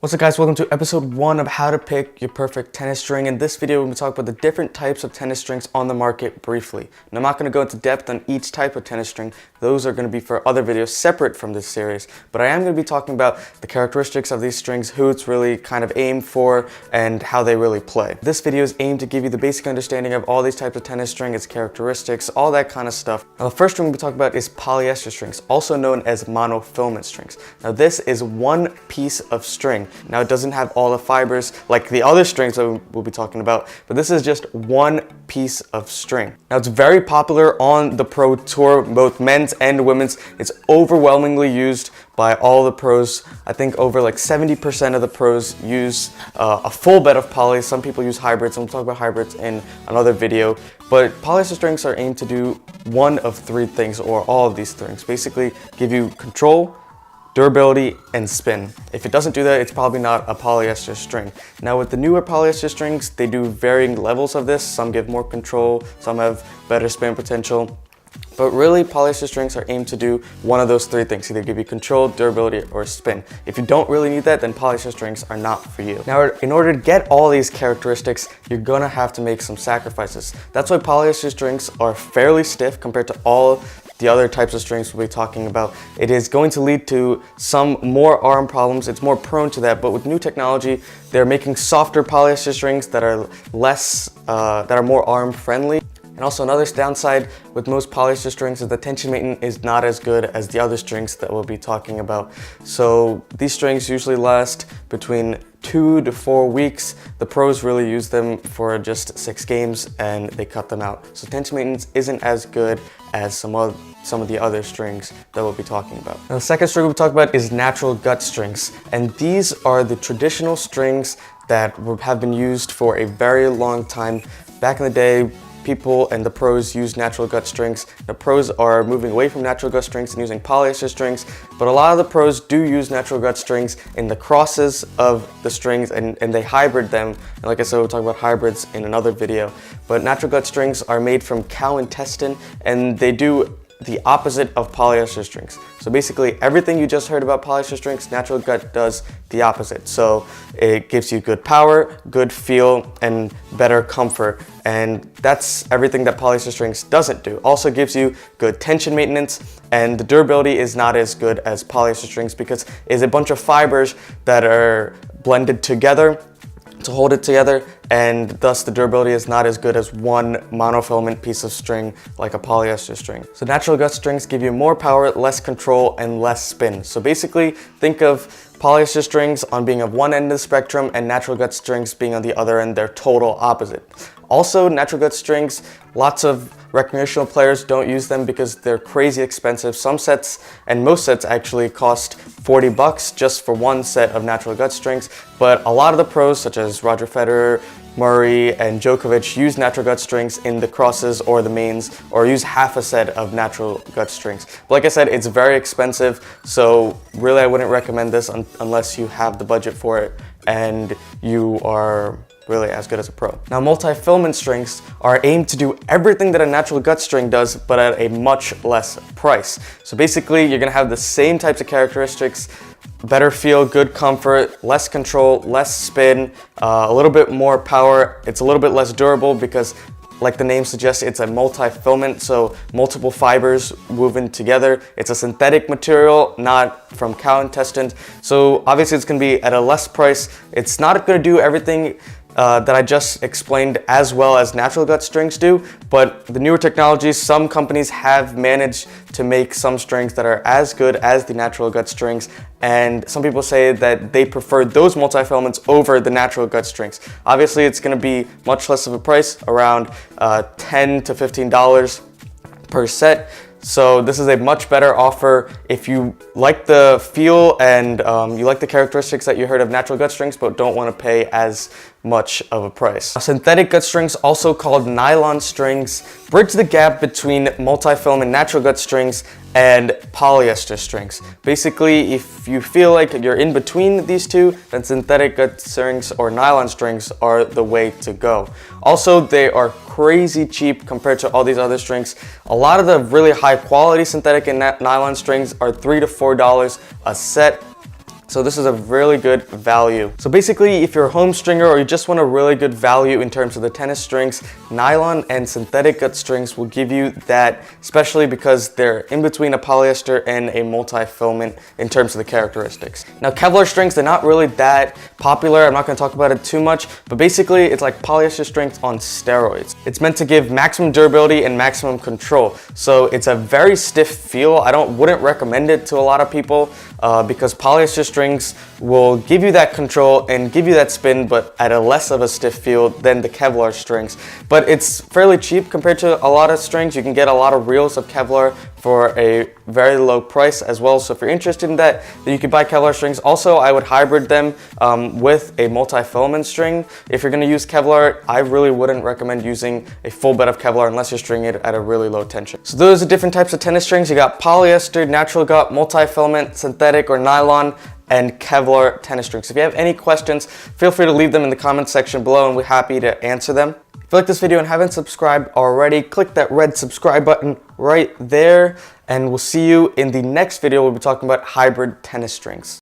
What's up guys, welcome to episode 1 of how to pick your perfect tennis string. In this video, we're going to talk about the different types of tennis strings on the market briefly. And I'm not going to go into depth on each type of tennis string. Those are going to be for other videos separate from this series. But I am going to be talking about the characteristics of these strings, who it's really kind of aimed for, and how they really play. This video is aimed to give you the basic understanding of all these types of tennis string, its characteristics, all that kind of stuff. Now the first string we'll be talking about is polyester strings, also known as monofilament strings. Now this is one piece of string. Now it doesn't have all the fibers like the other strings that we'll be talking about, but this is just one piece of string. Now it's very popular on the pro tour, both men's and women's. It's overwhelmingly used by all the pros. I think over like 70% of the pros use a full bed of poly. Some people use hybrids, and we'll talk about hybrids in another video. But polyester strings are aimed to do one of three things, or all of these things. Basically give you control, durability, and spin. If it doesn't do that, it's probably not a polyester string. Now with the newer polyester strings, they do varying levels of this. Some give more control, some have better spin potential. But really, polyester strings are aimed to do one of those three things, either give you control, durability, or spin. If you don't really need that, then polyester strings are not for you. Now, in order to get all these characteristics, you're gonna have to make some sacrifices. That's why polyester strings are fairly stiff compared to all the other types of strings we'll be talking about. It is going to lead to some more arm problems. It's more prone to that, but with new technology, they're making softer polyester strings that are more arm friendly. And also another downside with most polyester strings is the tension maintenance is not as good as the other strings that we'll be talking about. So these strings usually last between 2 to 4 weeks. The pros really use them for just 6 games and they cut them out. So tension maintenance isn't as good as some of the other strings that we'll be talking about. Now the second string we'll talk about is natural gut strings. And these are the traditional strings that have been used for a very long time. Back in the day, people and the pros use natural gut strings. The pros are moving away from natural gut strings and using polyester strings, but a lot of the pros do use natural gut strings in the crosses of the strings and they hybrid them. And like I said, we'll talk about hybrids in another video. But natural gut strings are made from cow intestine and they do the opposite of polyester strings. So basically everything you just heard about polyester strings, natural gut does the opposite. So it gives you good power, good feel, and better comfort. And that's everything that polyester strings doesn't do. Also gives you good tension maintenance, and the durability is not as good as polyester strings because it's a bunch of fibers that are blended together to hold it together, and thus the durability is not as good as one monofilament piece of string like a polyester string. So natural gut strings give you more power, less control, and less spin. So basically think of polyester strings on being of one end of the spectrum and natural gut strings being on the other end. They're total opposite. Also, natural gut strings, lots of recreational players don't use them because they're crazy expensive. Some sets, and most sets actually, cost 40 bucks just for one set of natural gut strings. But a lot of the pros, such as Roger Federer, Murray, and Djokovic, use natural gut strings in the crosses or the mains, or use half a set of natural gut strings. But like I said, it's very expensive, so really I wouldn't recommend this unless you have the budget for it and you are really as good as a pro. Now multi-filament strings are aimed to do everything that a natural gut string does, but at a much less price. So basically you're gonna have the same types of characteristics: better feel, good comfort, less control, less spin, a little bit more power. It's a little bit less durable because, like the name suggests, it's a multi-filament, so multiple fibers woven together. It's a synthetic material, not from cow intestines. So obviously it's gonna be at a less price. It's not gonna do everything that I just explained as well as natural gut strings do, but the newer technologies, some companies have managed to make some strings that are as good as the natural gut strings, and some people say that they prefer those multifilaments over the natural gut strings. Obviously it's going to be much less of a price, around $10 to $15 per set. So this is a much better offer if you like the feel and you like the characteristics that you heard of natural gut strings but don't want to pay as much of a price. Synthetic gut strings, also called nylon strings, bridge the gap between multi-filament natural gut strings and polyester strings. Basically, if you feel like you're in between these two, then synthetic gut strings or nylon strings are the way to go. Also, they are crazy cheap compared to all these other strings. A lot of the really high quality synthetic and nylon strings are $3 to $4 a set. So this is a really good value. So basically, if you're a home stringer or you just want a really good value in terms of the tennis strings, nylon and synthetic gut strings will give you that, especially because they're in between a polyester and a multi-filament in terms of the characteristics. Now, Kevlar strings, they're not really that popular. I'm not going to talk about it too much, but basically it's like polyester strings on steroids. It's meant to give maximum durability and maximum control. So it's a very stiff feel. I wouldn't recommend it to a lot of people because polyester strings will give you that control and give you that spin, but at a less of a stiff feel than the Kevlar strings. But it's fairly cheap compared to a lot of strings. You can get a lot of reels of Kevlar for a very low price as well. So if you're interested in that, then you can buy Kevlar strings. Also, I would hybrid them with a multi-filament string. If you're gonna use Kevlar, I really wouldn't recommend using a full bed of Kevlar unless you're stringing it at a really low tension. So those are different types of tennis strings. You got polyester, natural gut, multi-filament, synthetic or nylon, and Kevlar tennis strings. If you have any questions, feel free to leave them in the comment section below and we're happy to answer them. If you like this video and haven't subscribed already, click that red subscribe button right there, and we'll see you in the next video. We'll be talking about hybrid tennis strings.